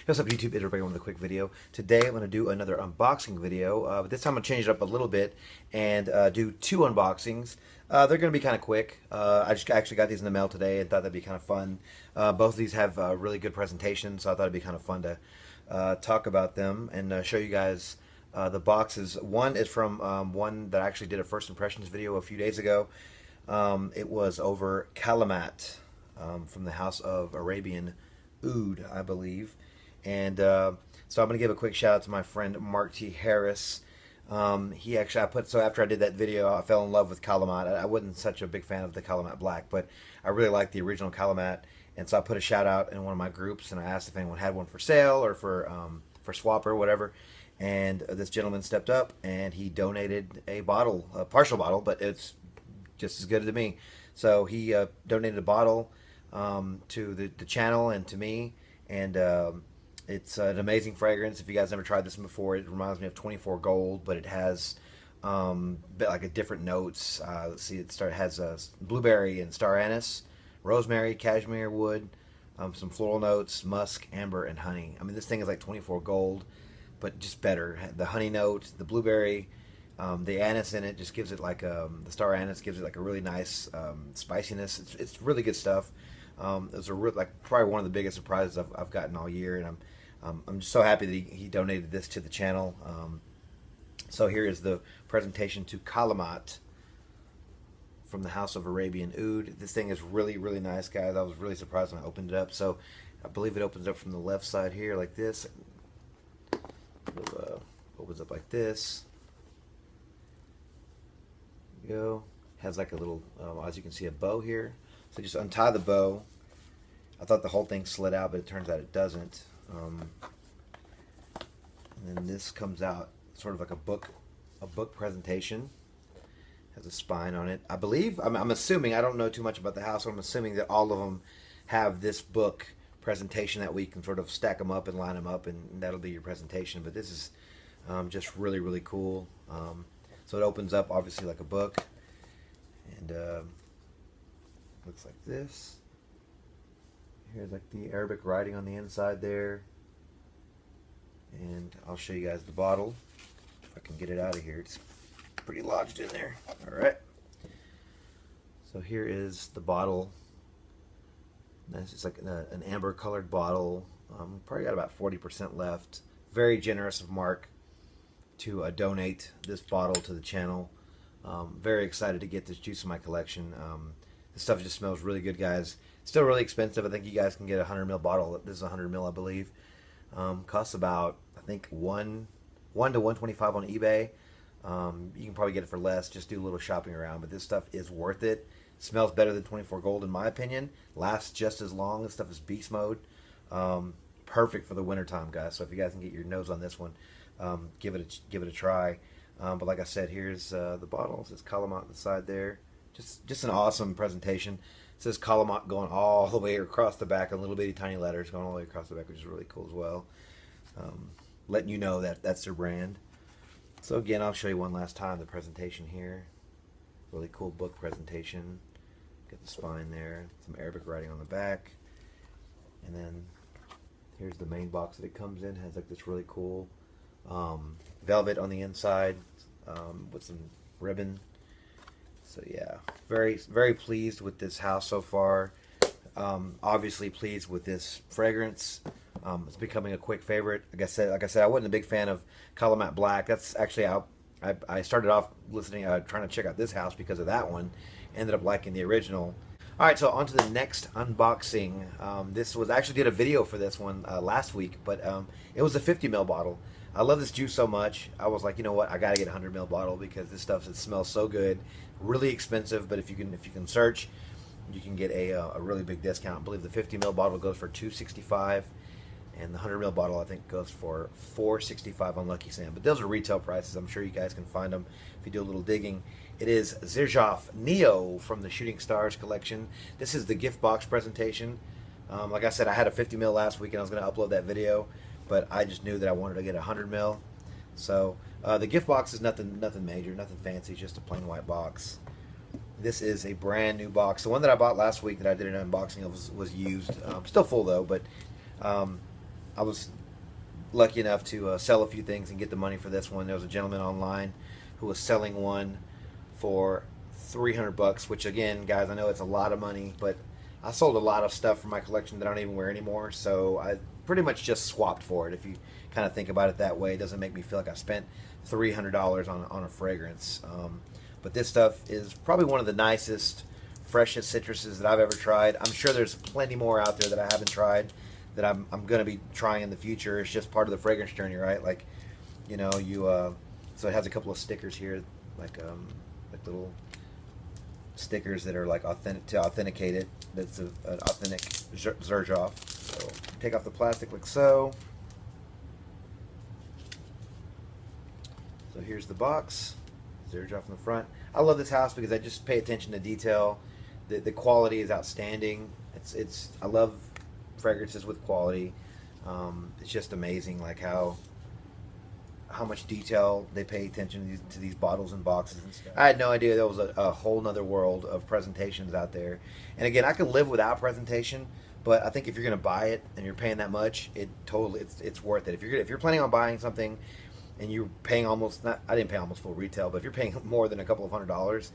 What's up, YouTube? It's everybody with a quick video. Today I'm going to do another unboxing video, but this time I'm going to change it up a little bit and do two unboxings. They're going to be kind of quick. I just actually got these in the mail today and thought that'd be kind of fun. Both of these have really good presentations, so I thought it'd be kind of fun to talk about them and show you guys the boxes. One is from one that I actually did a first impressions video a few days ago. It was over Kalemat from the house of Arabian Oud, I believe. And so I'm going to give a quick shout out to my friend Mark T. Harris. He actually, after I did that video, I fell in love with Kalemat. I wasn't such a big fan of the Kalemat Black, but I really liked the original Kalemat. And so I put a shout out in one of my groups, and I asked if anyone had one for sale or for swap or whatever. And this gentleman stepped up, and he donated a bottle, a partial bottle, but it's just as good to me. So he donated a bottle to the channel and to me, and it's an amazing fragrance. If you guys never tried this one before, it reminds me of 24 Gold, but it has like a different notes. Let's see, it has blueberry and star anise, rosemary, cashmere wood, some floral notes, musk, amber, and honey. I mean, this thing is like 24 Gold, but just better. The honey note, the blueberry, the anise in it just gives it like the star anise gives it like a really nice spiciness. It's really good stuff. It's probably one of the biggest surprises I've gotten all year, and I'm just so happy that he donated this to the channel. So here is the presentation to Kalemat from the house of Arabian Oud. This thing is really, really nice, guys. I was really surprised when I opened it up. So I believe it opens up from the left side here like this. It opens up like this. There you go. Has like a little, as you can see, a bow here. So just untie the bow. I thought the whole thing slid out, but it turns out it doesn't. And then this comes out sort of like a book presentation. Has a spine on it. I believe, I'm assuming, I don't know too much about the house, so I'm assuming that all of them have this book presentation that we can sort of stack them up and line them up, and that'll be your presentation. But this is just really, really cool. So it opens up obviously like a book, and looks like this. Here's like the Arabic writing on the inside there. And I'll show you guys the bottle. If I can get it out of here. It's pretty lodged in there. Alright. So here is the bottle. It's just like an amber colored bottle. Probably got about 40% left. Very generous of Mark to donate this bottle to the channel. Very excited to get this juice in my collection. This stuff just smells really good, guys. Still really expensive. I think you guys can get a 100 ml bottle. This is 100 ml, I believe. Costs about, I think, $1 to $125 on eBay. You can probably get it for less. Just do a little shopping around. But this stuff is worth it. Smells better than 24 Gold in my opinion. Lasts just as long. This stuff is beast mode. Perfect for the winter time, guys. So if you guys can get your nose on this one, give it a try. But like I said, here's the bottle. It says Kalemat on the side there. Just an awesome presentation. It says Kalemat going all the way across the back in little bitty tiny letters going all the way across the back, which is really cool as well. Letting you know that that's their brand. So again, I'll show you one last time the presentation here. Really cool book presentation. Got the spine there, some Arabic writing on the back, and then here's the main box that it comes in. It has like this really cool velvet on the inside with some ribbon. So yeah, very, very pleased with this house so far. Obviously pleased with this fragrance. It's becoming a quick favorite. Like I said, I wasn't a big fan of Kalemat Black. That's actually how I started off listening, trying to check out this house because of that one. Ended up liking the original. All right, so on to the next unboxing. This was actually did a video for this one last week, but it was a 50 ml bottle. I love this juice so much. I was like, you know what? I gotta get a 100 ml bottle because this stuff, it smells so good. Really expensive, but if you can search, you can get a really big discount. I believe the 50 ml bottle goes for $265, and the 100 ml bottle I think goes for $465 on Lucky Sam. But those are retail prices. I'm sure you guys can find them if you do a little digging. It is Xerjoff Nio from the Shooting Stars collection. This is the gift box presentation. Like I said, I had a 50 ml last week and I was going to upload that video, but I just knew that I wanted to get a 100 ml. So the gift box is nothing major, nothing fancy, just a plain white box. This is a brand new box. The one that I bought last week that I did an unboxing of was used. Still full though, but I was lucky enough to sell a few things and get the money for this one. There was a gentleman online who was selling one for $300, which again, guys, I know it's a lot of money, but I sold a lot of stuff from my collection that I don't even wear anymore, so I pretty much just swapped for it. If you kind of think about it that way, it doesn't make me feel like I spent $300 on a fragrance. But this stuff is probably one of the nicest, freshest citruses that I've ever tried. I'm sure there's plenty more out there that I haven't tried that I'm going to be trying in the future. It's just part of the fragrance journey, right? Like, you know, so it has a couple of stickers here, like little stickers that are like authentic to authenticate it. That's an authentic Xerjoff. So take off the plastic like so. So here's the box. Xerjoff in the front. I love this house because I just pay attention to detail. The quality is outstanding. I love fragrances with quality. It's just amazing, like how much detail they pay attention to these bottles and boxes and stuff. I had no idea there was a whole nother world of presentations out there. And again, I can live without presentation, but I think if you're going to buy it and you're paying that much, it's worth it. If you're planning on buying something and you're paying I didn't pay almost full retail, but if you're paying more than a couple of $100s,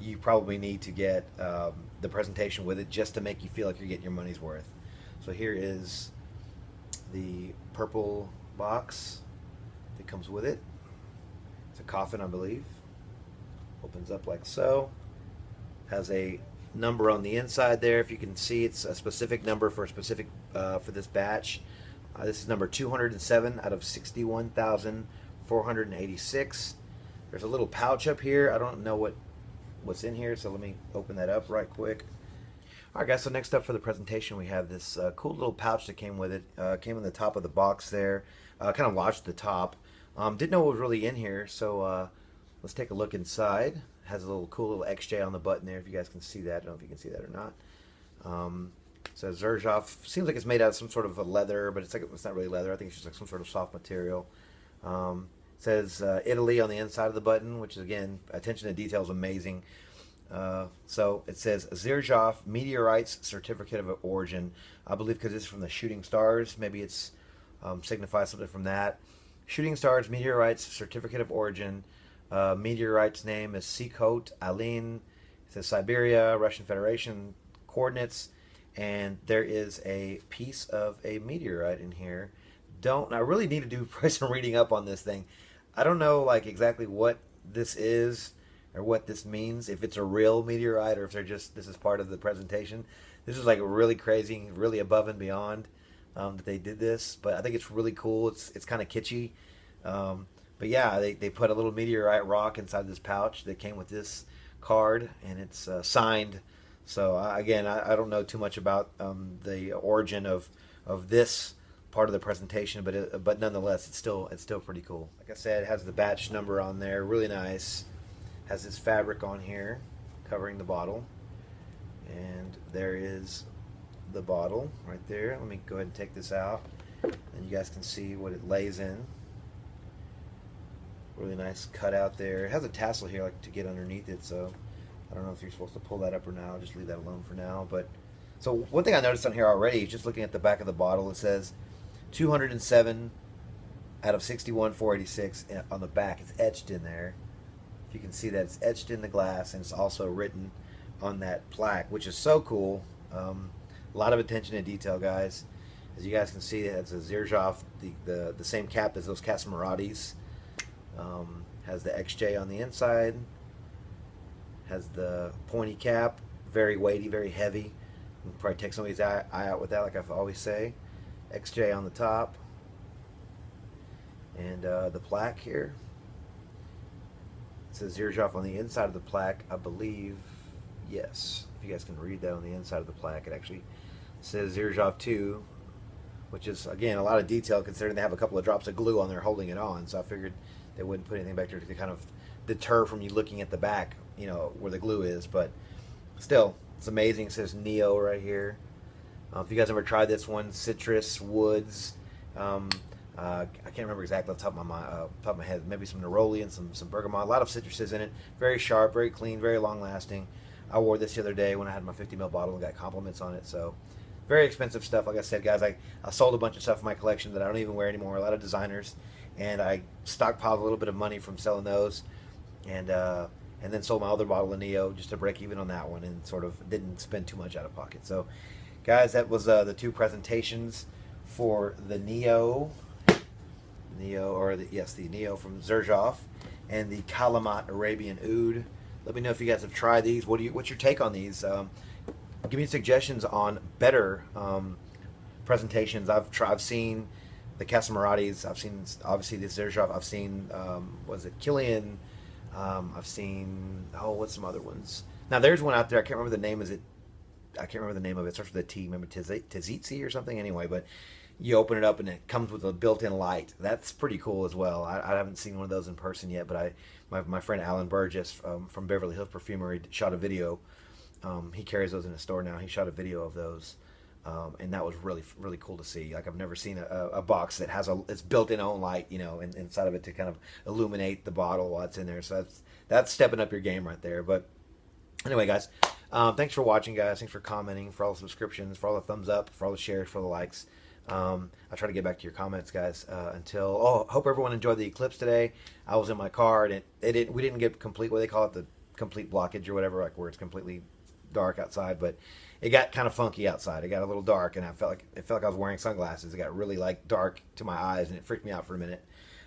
you probably need to get the presentation with it just to make you feel like you're getting your money's worth. So here is the purple box that comes with it. It's a coffin, I believe. Opens up like so. Has a number on the inside there. If you can see, it's a specific number for this batch. This is number 207 out of 61,486. There's a little pouch up here. I don't know what's in here, so let me open that up right quick. Alright guys, so next up for the presentation we have this cool little pouch that came with it. Came in the top of the box there. Kind of lodged at the top. Didn't know what was really in here, so let's take a look inside. Has a little cool little XJ on the button there, if you guys can see that. I don't know if you can see that or not. Says Xerjoff. Seems like it's made out of some sort of a leather, but it's not really leather. I think it's just like some sort of soft material. Says Italy on the inside of the button, which is, again, attention to detail is amazing. So it says Xerjoff Meteorites Certificate of Origin. I believe because it's from the shooting stars. Maybe it's signifies something from that. Shooting stars meteorites certificate of origin. Meteorite's name is Sikot Alin. It says Siberia, Russian Federation coordinates, and there is a piece of a meteorite in here. I really need to do some reading up on this thing. I don't know like exactly what this is or what this means, if it's a real meteorite or if this is part of the presentation. This is like really crazy, really above and beyond that they did this, but I think it's really cool. It's kind of kitschy, but yeah, they put a little meteorite rock inside this pouch that came with this card, and it's signed. So again, I don't know too much about the origin of this part of the presentation, but nonetheless, it's still pretty cool. Like I said, it has the batch number on there, really nice. Has this fabric on here covering the bottle, and there is the bottle right there. Let me go ahead and take this out, and you guys can see what it lays in. Really nice cutout there. It has a tassel here like to get underneath it, so I don't know if you're supposed to pull that up or not. I'll just leave that alone for now. But so one thing I noticed on here already, just looking at the back of the bottle, it says 207 out of 61,486 on the back. It's etched in there. If you can see that, it's etched in the glass, and it's also written on that plaque, which is so cool. A lot of attention to detail, guys. As you guys can see, it's a Xerjoff, the same cap as those Casamaratis. Has the XJ on the inside. Has the pointy cap, very weighty, very heavy. You can probably take somebody's eye out with that, like I always say. XJ on the top. And the plaque here. It says Xerjoff on the inside of the plaque, I believe. Yes, if you guys can read that on the inside of the plaque, it actually says Xerjoff 2, which is, again, a lot of detail considering they have a couple of drops of glue on there holding it on. So I figured they wouldn't put anything back there to kind of deter from you looking at the back, you know, where the glue is. But still, it's amazing. It says Nio right here. If you guys ever tried this one, citrus, woods, I can't remember exactly off the top of my head. Maybe some neroli and some bergamot. A lot of citruses in it. Very sharp, very clean, very long lasting. I wore this the other day when I had my 50 ml bottle and got compliments on it. So very expensive stuff. Like I said, guys, I sold a bunch of stuff in my collection that I don't even wear anymore. A lot of designers, and I stockpiled a little bit of money from selling those, and then sold my other bottle of Nio just to break even on that one, and sort of didn't spend too much out of pocket. So, guys, that was the two presentations for the Nio, or the Nio from Xerjoff, and the Kalemat Arabian Oud. Let me know if you guys have tried these. What's your take on these? Give me suggestions on better presentations. I've seen the Casamaratis. I've seen obviously the Xerjoff. I've seen was it Killian? I've seen what's some other ones? Now there's one out there. I can't remember the name. I can't remember the name of it. It starts with a T. Remember Tzitzi or something? Anyway, but you open it up and it comes with a built-in light. That's pretty cool as well. I haven't seen one of those in person yet, but my friend Alan Burgess from Beverly Hills Perfumery shot a video. He carries those in his store now. He shot a video of those, and that was really, really cool to see. Like, I've never seen a box that has its built-in own light, inside of it to kind of illuminate the bottle while it's in there. So that's stepping up your game right there. But anyway, guys, thanks for watching, guys. Thanks for commenting, for all the subscriptions, for all the thumbs up, for all the shares, for the likes. I'll try to get back to your comments, guys. Hope everyone enjoyed the eclipse today. I was in my car, and we didn't get complete, what they call it, the complete blockage or whatever, like where it's completely dark outside, but it got kind of funky outside. It got a little dark, and it felt like I was wearing sunglasses. It got really like dark to my eyes, and it freaked me out for a minute.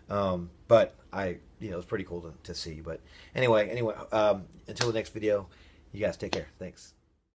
But it was pretty cool to see. But anyway, until the next video, you guys take care. Thanks.